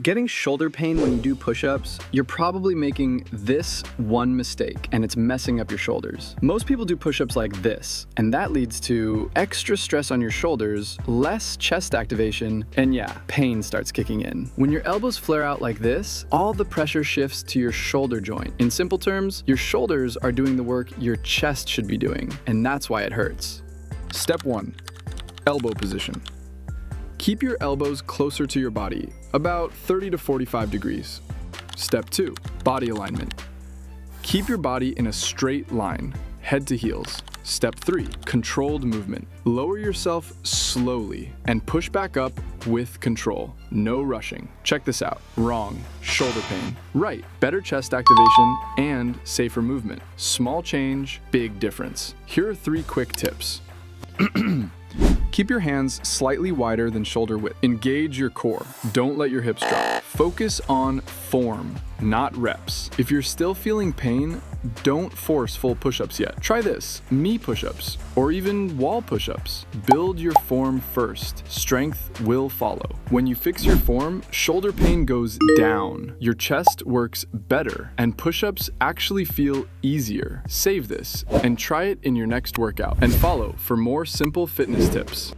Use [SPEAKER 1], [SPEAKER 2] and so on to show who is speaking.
[SPEAKER 1] Getting shoulder pain when you do push-ups, you're probably making this one mistake and it's messing up your shoulders. Most people do push-ups like this, and that leads to extra stress on your shoulders, less chest activation, and yeah, pain starts kicking in. When your elbows flare out like this, all the pressure shifts to your shoulder joint. In simple terms, your shoulders are doing the work your chest should be doing, and that's why it hurts.
[SPEAKER 2] Step 1. Elbow position. Keep your elbows closer to your body, about 30 to 45 degrees. Step 2. Body alignment. Keep your body in a straight line, head to heels. Step 3. Controlled movement. Lower yourself slowly and push back up with control. No rushing. Check this out. Wrong. Shoulder pain. Right. Better chest activation and safer movement. Small change, big difference. Here are 3 quick tips. Keep your hands slightly wider than shoulder width. Engage your core. Don't let your hips drop. Focus on form, not reps. If you're still feeling pain, don't force full push-ups yet. Try this, knee push-ups, or even wall push-ups. Build your form first. Strength will follow. When you fix your form, shoulder pain goes down. Your chest works better, and push-ups actually feel easier. Save this and try it in your next workout. And follow for more simple fitness tips.